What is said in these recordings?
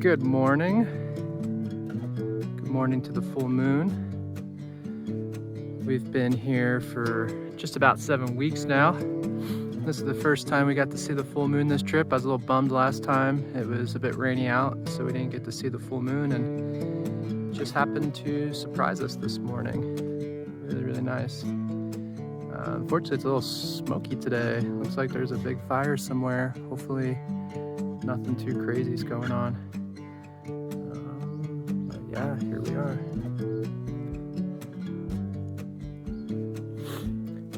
Good morning. Good morning to the full moon. We've been here for just about 7 weeks now. This is the first time we got to see the full moon this trip. I was a little bummed last time. It was a bit rainy out, so we didn't get to see the full moon, and it just happened to surprise us this morning. Really, really nice. Unfortunately, it's a little smoky today. Looks like there's a big fire somewhere. Hopefully, nothing too crazy is going on. But yeah, here we are.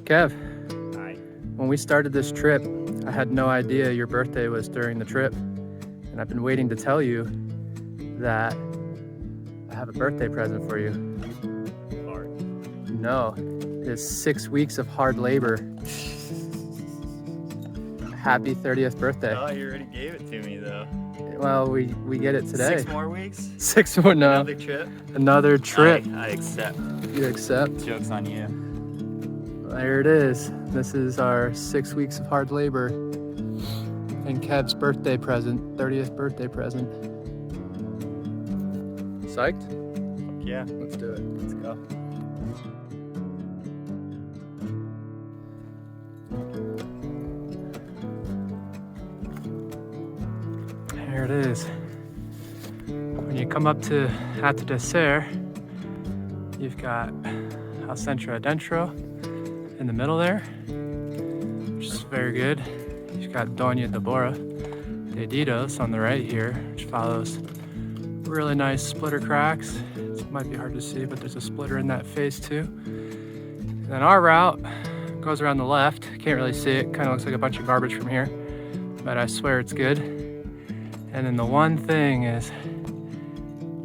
Kev. Hi. When we started this trip, I had no idea your birthday was during the trip. And I've been waiting to tell you that I have a birthday present for you. Hard. No, it's 6 weeks of hard labor. Happy 30th birthday. Oh, you already gave it to me though. Well, we get it today. 6 more weeks? 6 more, no. Another trip? Another trip. I accept. You accept? Joke's on you. There it is. This is our 6 weeks of hard labor. And Kev's birthday present, 30th birthday present. Psyched? Yeah. Let's do it. Let's go. There it is. When you come up to Haute Dessert, you've got Al Centro Adentro in the middle there, which is very good. You've got Doña Deborah de Didos on the right here, which follows really nice splitter cracks. It might be hard to see, but there's a splitter in that face too. And then our route goes around the left. Can't really see it, kind of looks like a bunch of garbage from here, but I swear it's good. And then the one thing is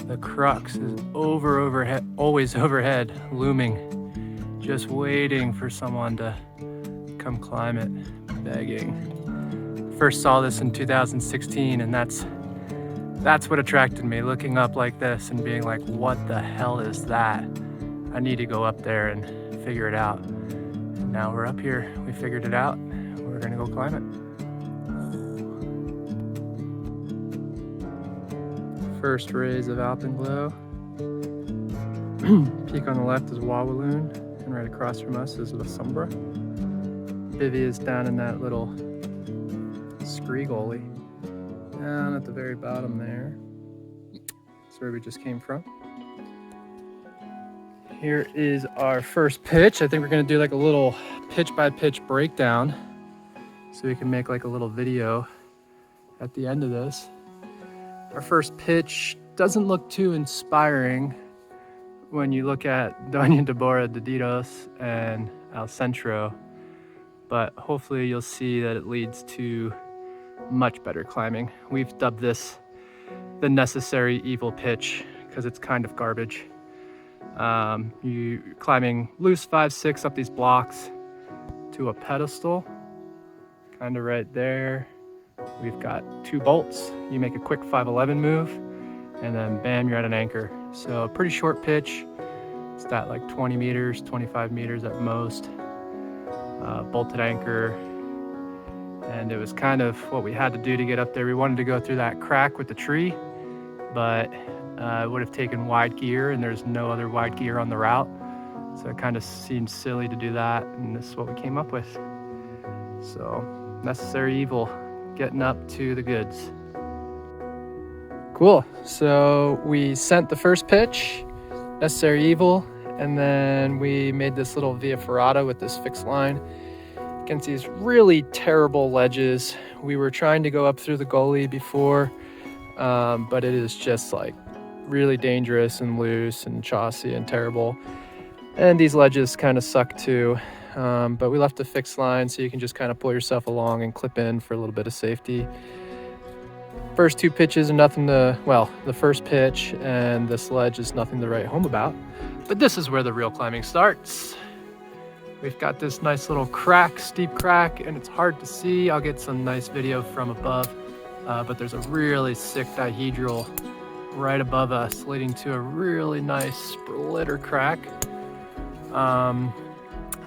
the crux is overhead, always overhead, looming, just waiting for someone to come climb it, begging. First saw this in 2016, and that's what attracted me, looking up like this and being like, what the hell is that? I need to go up there and figure it out. And now we're up here, we figured it out, we're gonna go climb it. First rays of alpenglow. Peak on the left is Wawaloon, and right across from us is La Sombra. Bivy is down in that little scree gully. Down at the very bottom there. That's where we just came from. Here is our first pitch. I think we're gonna do like a little pitch by pitch breakdown so we can make like a little video at the end of this. Our first pitch doesn't look too inspiring when you look at Doña Deborah de Didos and Al Centro, but hopefully you'll see that it leads to much better climbing. We've dubbed this the necessary evil pitch because it's kind of garbage. You're climbing loose 5-6 up these blocks to a pedestal, kind of right there. We've got 2 bolts. You make a quick 5-11 move, and then bam, you're at an anchor. So a pretty short pitch. It's at like 20 meters, 25 meters at most. Bolted anchor. And it was kind of what we had to do to get up there. We wanted to go through that crack with the tree, but it would have taken wide gear, and there's no other wide gear on the route. So it kind of seemed silly to do that, and this is what we came up with. So necessary evil. Getting up to the goods. Cool. So we sent the first pitch, necessary evil, and then we made this little via ferrata with this fixed line against these really terrible ledges. We were trying to go up through the gully before, but it is just like really dangerous and loose and chossy and terrible. And these ledges kind of suck too. But we left a fixed line so you can just kind of pull yourself along and clip in for a little bit of safety. First 2 pitches are nothing to, well, the first pitch and this ledge is nothing to write home about. But this is where the real climbing starts. We've got this nice little crack, steep crack, and it's hard to see. I'll get some nice video from above, but there's a really sick dihedral right above us, leading to a really nice splitter crack.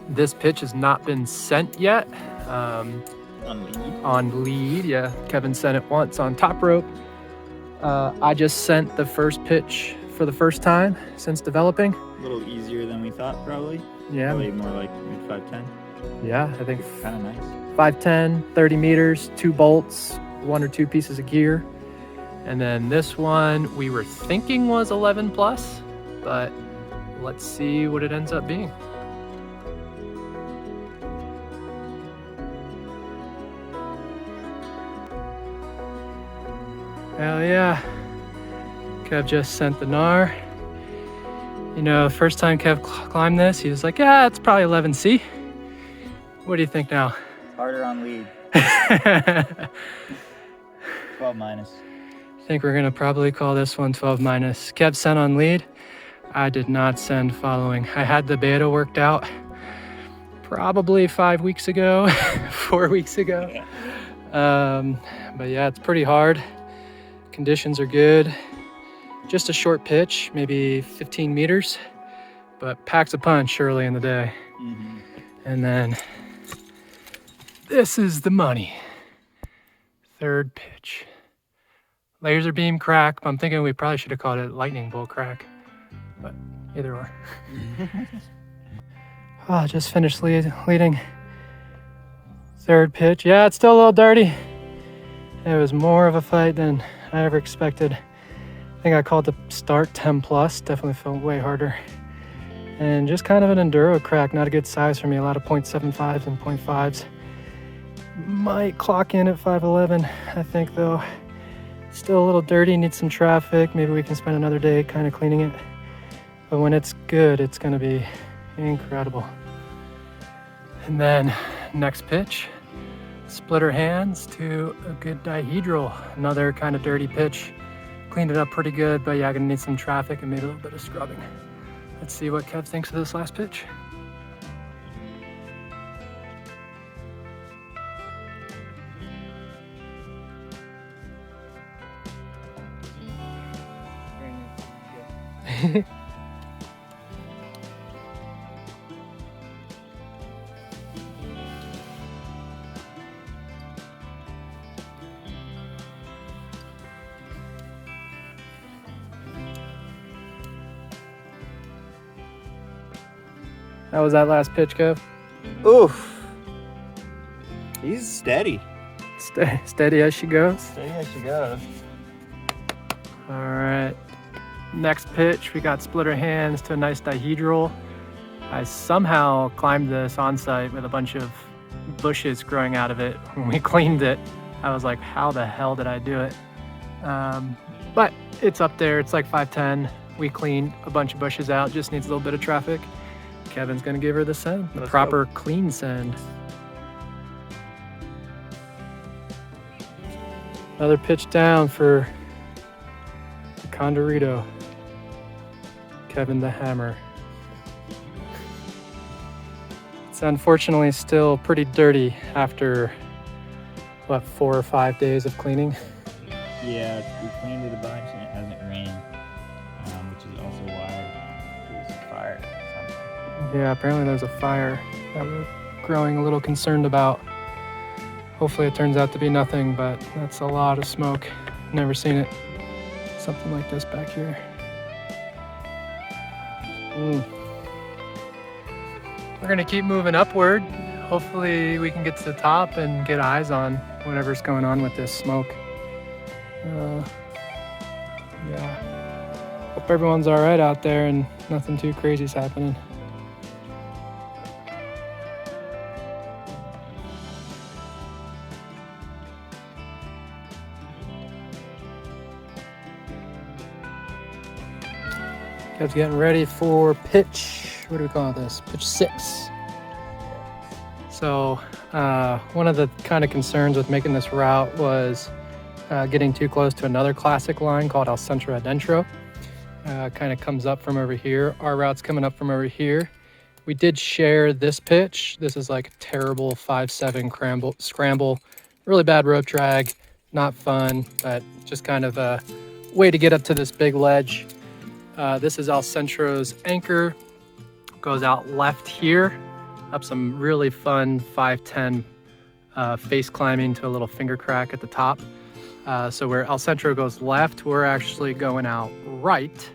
This pitch has not been sent yet. On lead? On lead, yeah. Kevin sent it once on top rope. I just sent the first pitch for the first time since developing. A little easier than we thought, probably. Yeah. Probably more like mid 510. Yeah, I think Kind of nice. 510, 30 meters, 2 bolts, 1 or 2 pieces of gear. And then this one we were thinking was 11 plus, but let's see what it ends up being. Hell yeah. Kev just sent the NAR. You know, first time Kev climbed this, he was like, yeah, it's probably 11C. What do you think now? Harder on lead. 12 minus. I think we're gonna probably call this one 12 minus. Kev sent on lead. I did not send following. I had the beta worked out probably 5 weeks ago, 4 weeks ago. Yeah. But yeah, it's pretty hard. Conditions are good. Just a short pitch, maybe 15 meters, but packs a punch early in the day. Mm-hmm. And then this is the money. Third pitch. Laser beam crack. I'm thinking we probably should have called it lightning bolt crack, but either or. Oh, just finished leading. Third pitch. Yeah, it's still a little dirty. It was more of a fight than I ever expected. I think I called the start 10 plus. Definitely felt way harder. And just kind of an enduro crack. Not a good size for me. A lot of 0.75s and 0.5s. Might clock in at 511, I think, though. Still a little dirty. Needs some traffic. Maybe we can spend another day kind of cleaning it. But when it's good, it's going to be incredible. And then next pitch. Splitter hands to a good dihedral. Another kind of dirty pitch. Cleaned it up pretty good, but yeah, gonna need some traffic and maybe a little bit of scrubbing. Let's see what Kev thinks of this last pitch. How was that last pitch, Kev? Oof. He's steady. Steady as she goes. Steady as she goes. All right. Next pitch, we got splitter hands to a nice dihedral. I somehow climbed this on site with a bunch of bushes growing out of it. When we cleaned it, I was like, how the hell did I do it? But it's up there. It's like 510. We cleaned a bunch of bushes out. Just needs a little bit of traffic. Kevin's gonna give her the send, the proper clean send. Another pitch down for the Condorito. Kevin the Hammer. It's unfortunately still pretty dirty after, what, 4 or 5 days of cleaning? Yeah, we cleaned it a bunch and it hasn't rained, which is also why there was a fire or something. Yeah, apparently there's a fire that we're growing a little concerned about. Hopefully it turns out to be nothing, but that's a lot of smoke. Never seen it. Something like this back here. We're gonna keep moving upward. Hopefully we can get to the top and get eyes on whatever's going on with this smoke. Yeah. Hope everyone's all right out there and nothing too crazy's happening. Kev's getting ready for pitch. What do we call this? Pitch 6. So one of the kind of concerns with making this route was getting too close to another classic line called El Centro Adentro. Kind of comes up from over here. Our route's coming up from over here. We did share this pitch. This is like a terrible 5-7 scramble. Really bad rope drag. Not fun, but just kind of a way to get up to this big ledge. This is El Centro's anchor. Goes out left here, up some really fun 510 face climbing to a little finger crack at the top. So where El Centro goes left, we're actually going out right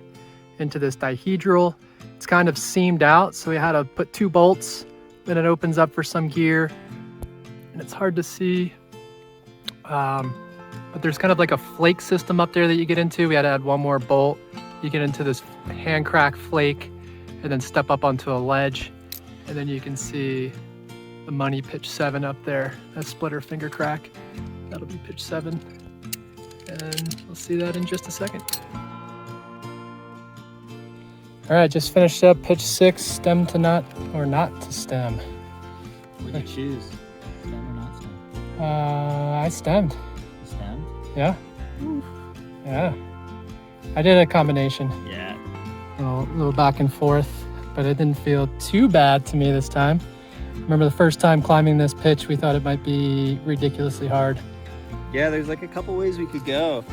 into this dihedral. It's kind of seamed out, so we had to put 2 bolts, then it opens up for some gear, and it's hard to see. But there's kind of like a flake system up there that you get into. We had to add 1 more bolt. You get into this hand crack flake and then step up onto a ledge. And then you can see the money pitch 7 up there. That splitter finger crack. That'll be pitch 7. And we'll see that in just a second. All right, just finished up pitch 6, stem to nut, or not to stem. What did you choose? Stem or not stem? I stemmed. You stemmed? Yeah. Yeah. I did a combination. Yeah. A little back and forth, but it didn't feel too bad to me this time. Remember the first time climbing this pitch, we thought it might be ridiculously hard. Yeah, there's like a couple ways we could go.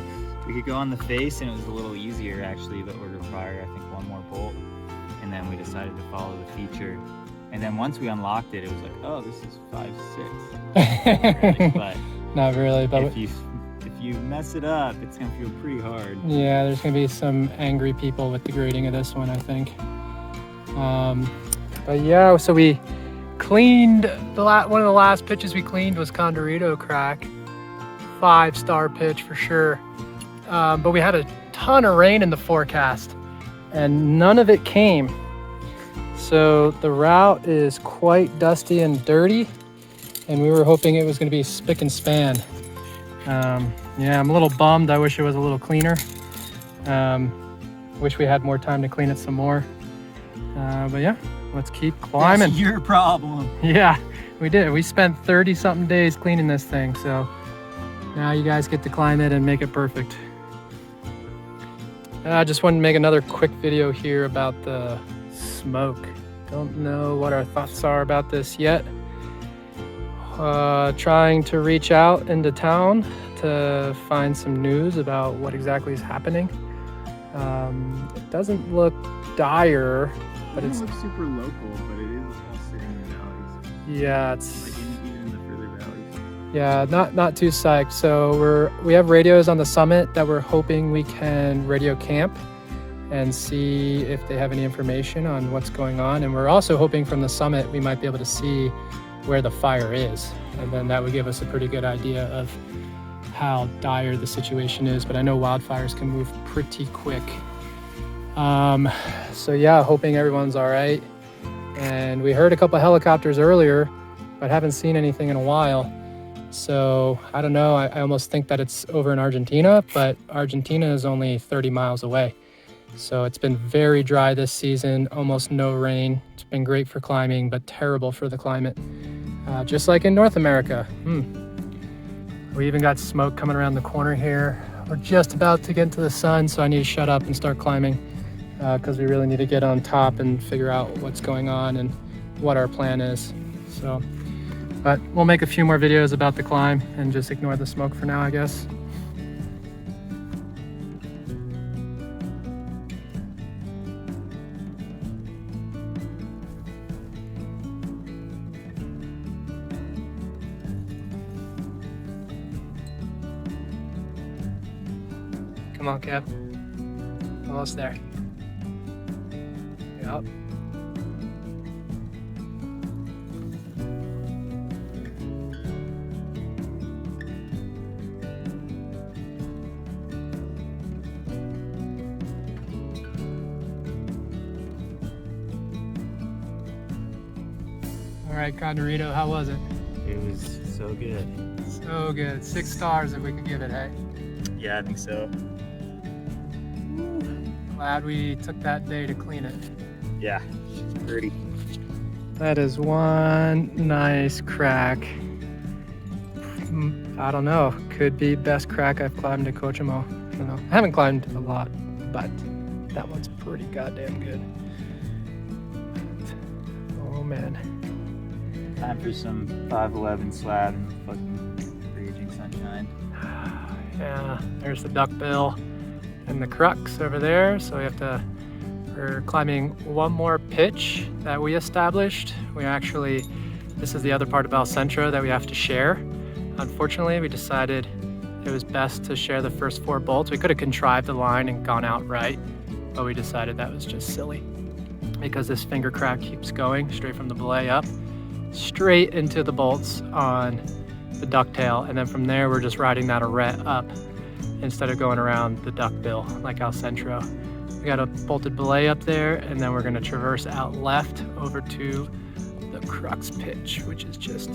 We could go on the face, and it was a little easier actually, but would require, I think, 1 more bolt. And then we decided to follow the feature. And then once we unlocked it, it was like, oh, this is 5-6. Really, but not really, but if you mess it up, it's gonna feel pretty hard. Yeah, there's gonna be some angry people with the grading of this one, I think. But yeah, so we cleaned one of the last pitches we cleaned was Condorito crack. 5-star pitch for sure. But we had a ton of rain in the forecast and none of it came. So the route is quite dusty and dirty, and we were hoping it was going to be spick and span. Yeah, I'm a little bummed. I wish it was a little cleaner. Wish we had more time to clean it some more. But yeah, let's keep climbing. That's your problem. Yeah, we did. We spent 30-something days cleaning this thing, so now you guys get to climb it and make it perfect. I just wanted to make another quick video here about the smoke. Don't know what our thoughts are about this yet. Trying to reach out into town to find some news about what exactly is happening. It doesn't look dire, but it's look super local, but it is all sitting in the valleys. Yeah, it's like even in the further valleys. Yeah, not too psyched. So we have radios on the summit that we're hoping we can radio camp and see if they have any information on what's going on. And we're also hoping from the summit we might be able to see where the fire is. And then that would give us a pretty good idea of how dire the situation is. But I know wildfires can move pretty quick. So yeah, hoping everyone's all right. And we heard a couple helicopters earlier, but haven't seen anything in a while. So I don't know, I almost think that it's over in Argentina, but Argentina is only 30 miles away. So it's been very dry this season, almost no rain. It's been great for climbing, but terrible for the climate. Just like in North America. We even got smoke coming around the corner here. We're just about to get into the sun, so I need to shut up and start climbing because we really need to get on top and figure out what's going on and what our plan is. So, but we'll make a few more videos about the climb and just ignore the smoke for now, I guess. Come on, Kev. Almost there. Yep. All right, Condorito, how was it? It was so good. So good. 6 stars if we could give it, hey? Yeah, I think so. Glad we took that day to clean it. Yeah, she's pretty. That is one nice crack. I don't know. Could be best crack I've climbed at Cochamó. I don't know. I haven't climbed a lot, but that one's pretty goddamn good. Oh man. Time for some 511 slab and fucking raging sunshine. Yeah, there's the duckbill and the crux over there. So we're climbing one more pitch that we established. This is the other part of El Centro that we have to share. Unfortunately, we decided it was best to share the first 4 bolts. We could have contrived the line and gone out right, but we decided that was just silly because this finger crack keeps going straight from the belay up, straight into the bolts on the ducktail, and then from there we're just riding that arete up instead of going around the duckbill like Al Centro. We got a bolted belay up there, and then we're going to traverse out left over to the crux pitch, which is just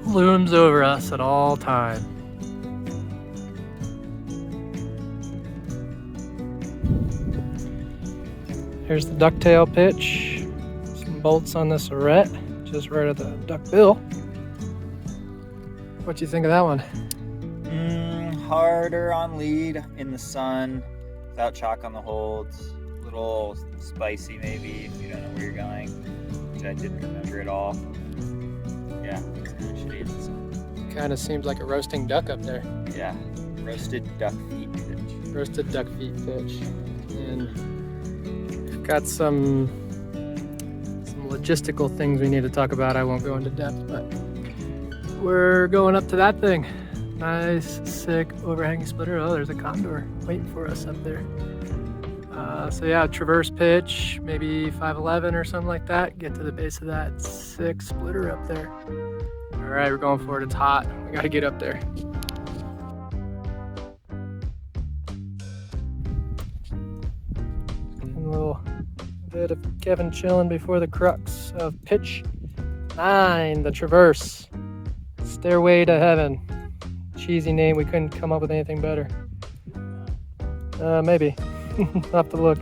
looms over us at all time. Here's the ducktail pitch. Some bolts on this arete, just right at the duckbill. What do you think of that one? Harder on lead in the sun, without chalk on the holds. A little spicy maybe if you don't know where you're going, which I didn't remember at all. Yeah, it's kind of shitty in the sun. Kind of seems like a roasting duck up there. Yeah, roasted duck feet pitch. Roasted duck feet pitch. And we've got some logistical things we need to talk about. I won't go into depth, but we're going up to that thing. Nice, sick, overhanging splitter. Oh, there's a condor waiting for us up there. So yeah, traverse pitch, maybe 5'11" or something like that. Get to the base of that sick splitter up there. All right, we're going for it. It's hot. We got to get up there. A little bit of Kevin chilling before the crux of pitch 9, the traverse. Stairway to Heaven. Cheesy name, we couldn't come up with anything better. Maybe. I'll have to look.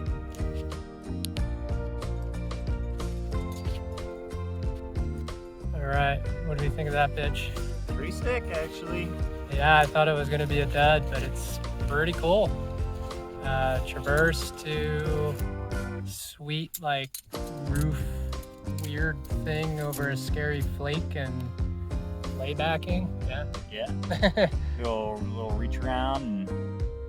Alright, what do you think of that pitch? Pretty sick, actually. Yeah, I thought it was going to be a dud, but it's pretty cool. Traverse to sweet, like, roof weird thing over a scary flake and laybacking. Yeah. little reach around,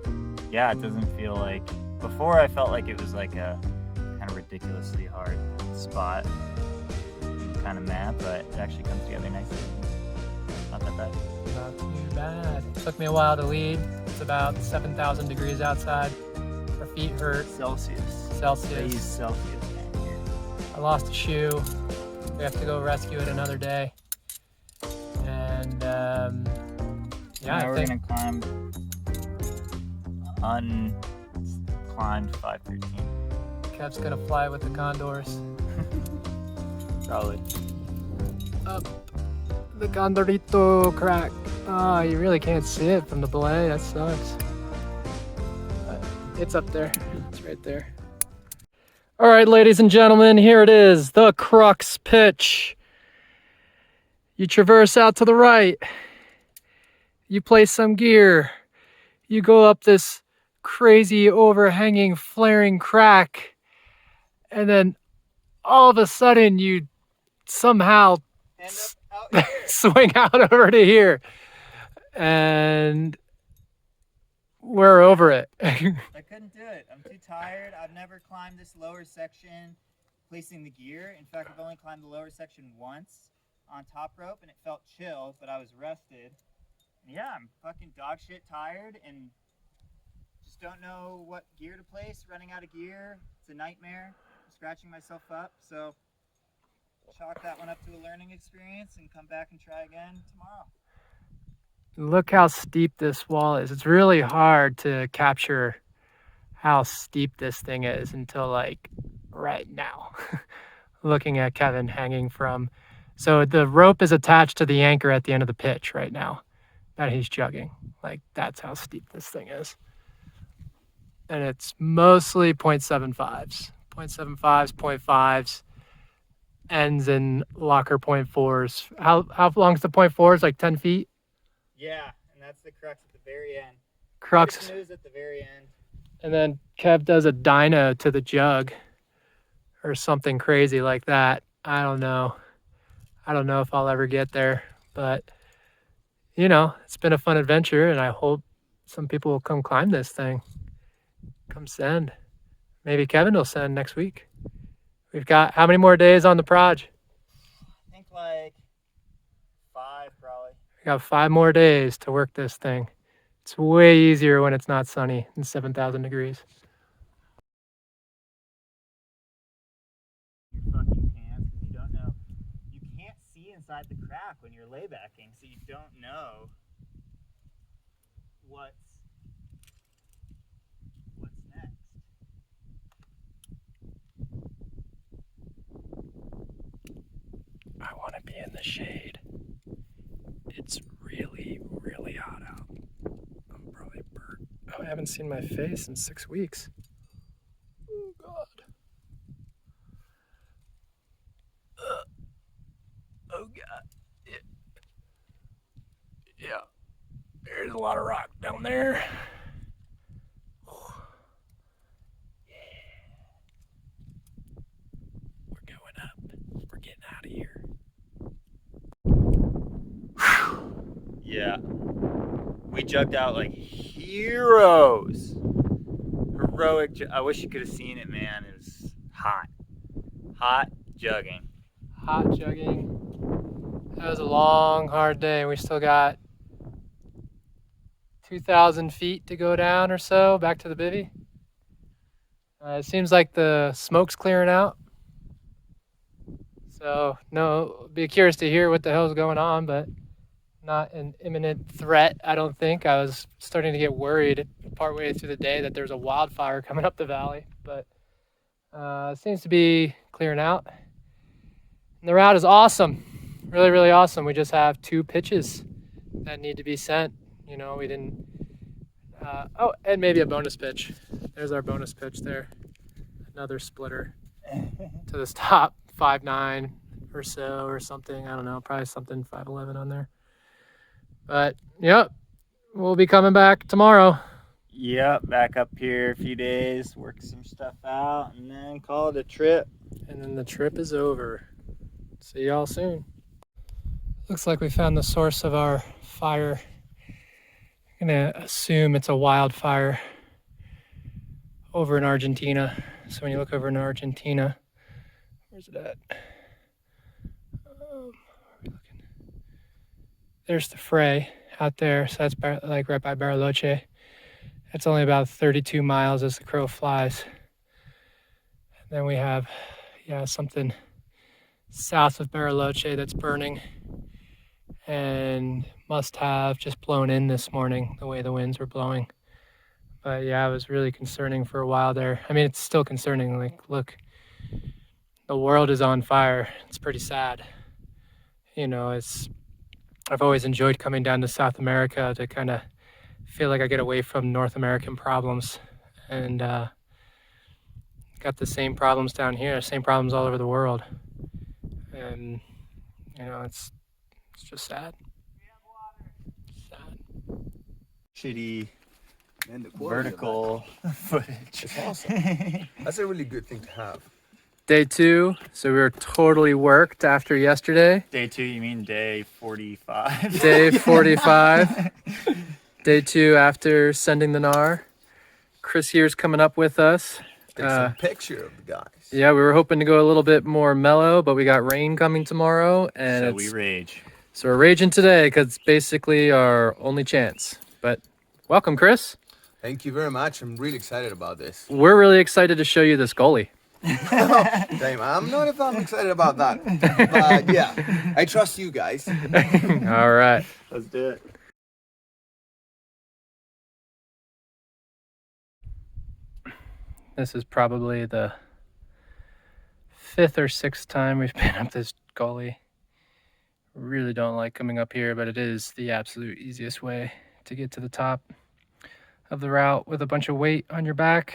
and yeah, it doesn't feel like before. I felt like it was like a kind of ridiculously hard spot, kind of mad, but it actually comes together nicely. Not that bad. Not too bad. It took me a while to lead. It's about 7,000 degrees outside. Our feet hurt. Celsius. Celsius. They use Celsius, man, here. I lost a shoe. We have to go rescue it another day. And yeah, now I we're think gonna climb unclimbed 513. Kev's gonna fly with the condors. Solid. Up the condorito crack. Oh, you really can't see it from the belay. That sucks. But it's up there. It's right there. All right, ladies and gentlemen, here it is, the crux pitch. You traverse out to the right. You place some gear. You go up this crazy overhanging flaring crack, and then all of a sudden you somehow End up out here. swing out over to here, and we're over it. I couldn't do it. I'm too tired. I've never climbed this lower section placing the gear. In fact, I've only climbed the lower section once on top rope, and it felt chill, but I was rested. And yeah, I'm fucking dog shit tired and just don't know what gear to place. Running out of gear. It's a nightmare. I'm scratching myself up, so chalk that one up to a learning experience and come back and try again tomorrow. Look how steep this wall is. It's really hard to capture how steep this thing is until like right now. Looking at Kevin hanging from, so the rope is attached to the anchor at the end of the pitch right now that he's jugging. Like that's how steep this thing is. And it's mostly 0.75s, 0.5s, ends in locker 0.4s. How long is the 0.4s? Like 10 feet? Yeah, and that's the crux at the very end. Crux. Snooze at the very end. And then Kev does a dyno to the jug or something crazy like that. I don't know. I don't know if I'll ever get there, but you know, it's been a fun adventure, and I hope some people will come climb this thing. Come send. Maybe Kevin will send next week. We've got how many more days on the proj? I think like 5 probably. We got 5 more days to work this thing. It's way easier when it's not sunny and 7,000 degrees. Your fucking pants because you don't know. You can't see inside the crack when you're laybacking, so you don't know what's next. I want to be in the shade. It's really, really hot out. I'm probably burnt. Oh, I haven't seen my face in 6 weeks. Oh, God. Oh, God. Yeah. There's a lot of rock down there. We're going up. We're getting out of here. Yeah. We jugged out like heroes. Heroic. I wish you could have seen it, man. It was hot. Hot jugging. Hot jugging. That was a long, hard day. We still got 2,000 feet to go down or so back to the bivvy. It seems like the smoke's clearing out. So, no, be curious to hear what the hell's going on, but not an imminent threat, I don't think. I was starting to get worried partway through the day that there's a wildfire coming up the valley, but it seems to be clearing out. And the route is awesome. Really, really awesome. We just have 2 pitches that need to be sent. You know, we didn't... oh, and maybe a bonus pitch. There's our bonus pitch there. Another splitter to this top 5'9" or so or something. I don't know, probably something 5'11" on there. But, yep, we'll be coming back tomorrow. Yep, back up here a few days, work some stuff out, and then call it a trip. And then the trip is over. See y'all soon. Looks like we found the source of our fire. I'm gonna assume it's a wildfire over in Argentina. So when you look over in Argentina, where's it at? Where are we looking? There's the fray out there. So that's like right by Bariloche. It's only about 32 miles as the crow flies. And then we have, yeah, something south of Bariloche that's burning and must have just blown in this morning the way the winds were blowing. But yeah, it was really concerning for a while there. I mean, it's still concerning. Like, look, the world is on fire. It's pretty sad. You know, I've always enjoyed coming down to South America to kind of feel like I get away from North American problems. And got the same problems down here, same problems all over the world. And, you know, it's just sad. Sad. Shitty And the quality vertical footage. It's awesome. That's a really good thing to have. Day 2, so we were totally worked after yesterday. Day 2, you mean day 45? Day 45. Day 2 after sending the NAR. Chris here's coming up with us. Take some picture of the guys. Yeah, we were hoping to go a little bit more mellow, but we got rain coming tomorrow. And So we rage. So we're raging today because it's basically our only chance. But welcome, Chris. Thank you very much. I'm really excited about this. We're really excited to show you this goalie. Damn, I'm not if I'm excited about that. But yeah, I trust you guys. All right. Let's do it. This is probably the 5th or 6th time we've been up this gully. Really don't like coming up here, but it is the absolute easiest way to get to the top of the route with a bunch of weight on your back.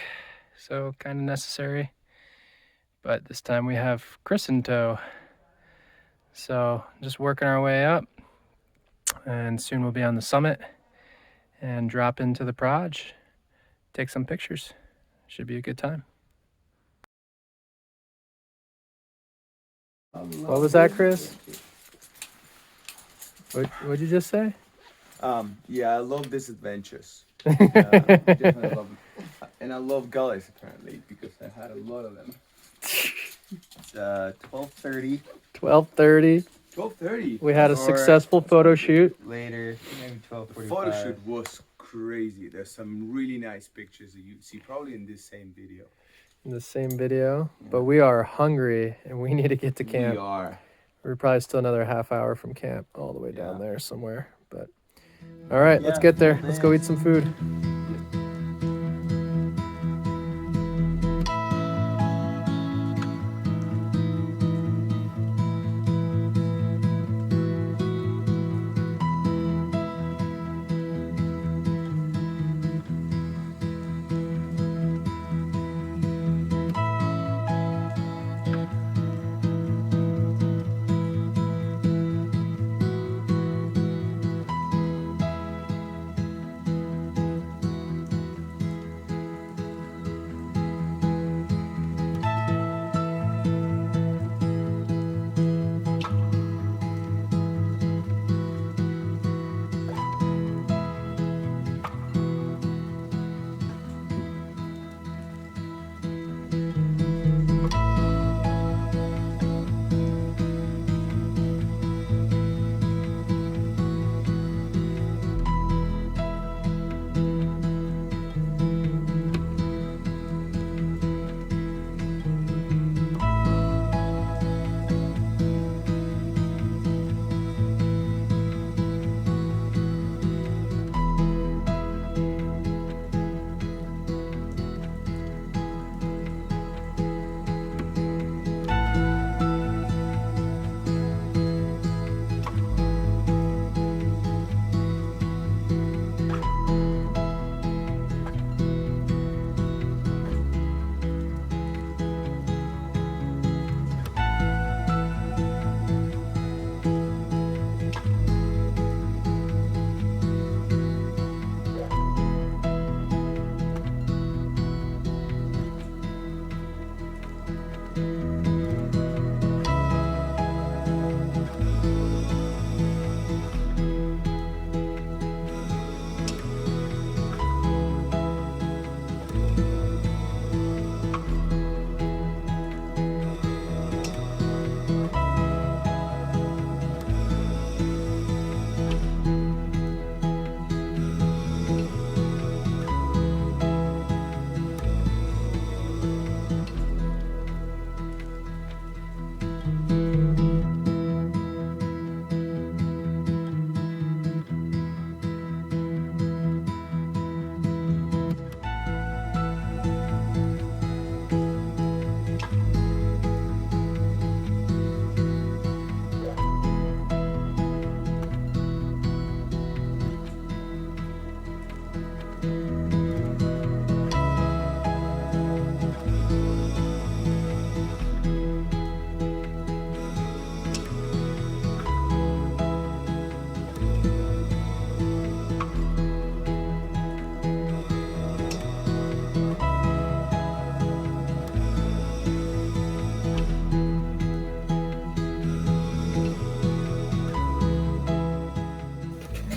So kind of necessary. But this time we have Chris in tow. So just working our way up. And soon we'll be on the summit and drop into the proj. Take some pictures. Should be a good time. What was that, Chris? What'd you just say? Yeah, I love these adventures. Definitely love them. And I love gullies apparently because I had a lot of them. It's 12:30. 12:30. 12:30. We had a successful photo shoot. Later, maybe 12:45. The photo shoot was crazy. There's some really nice pictures that you see probably in this same video. In the same video, but we are hungry and we need to get to camp. We are. We're probably still another half hour from camp, all the way down there somewhere. But all right, let's get there. Let's go eat some food.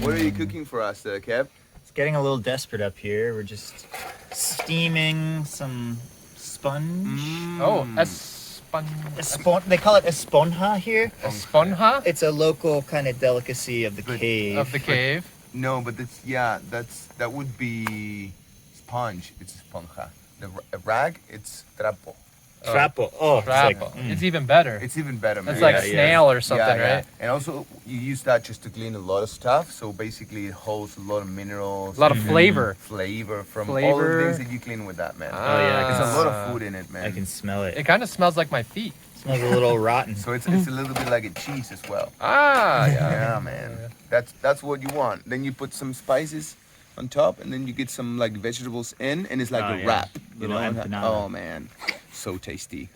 What are you cooking for us, Kev? It's getting a little desperate up here. We're just steaming some sponge. Oh, They call it esponja here. esponja It's a local kind of delicacy of the cave. of the cave. No, but that would be sponge. It's esponja. The rag, it's trapo. Trapo. Oh, it's like, It's even better. It's even better, man. It's like Yeah, snail or something, yeah. right? And also, you use that just to clean a lot of stuff. So basically, it holds a lot of minerals. A lot of flavor. Flavor from all Flavor. the things that you clean with that, man. Ah. yeah, There's a lot Ah. of food in it, man. I can smell it. It kind of smells like my feet. Smells a little rotten. So it's a little bit like a cheese as well. Ah, yeah. Yeah, man. That's what you want. Then you put some spices on top, and then you get some like vegetables in, and it's like Oh, a yeah. wrap. Little empanada. Oh man, so tasty.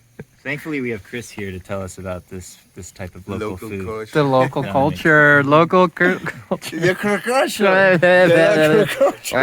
Thankfully, we have Chris here to tell us about this type of local food. culture. The local Yeah, culture, local culture. The culture. Yeah. The culture.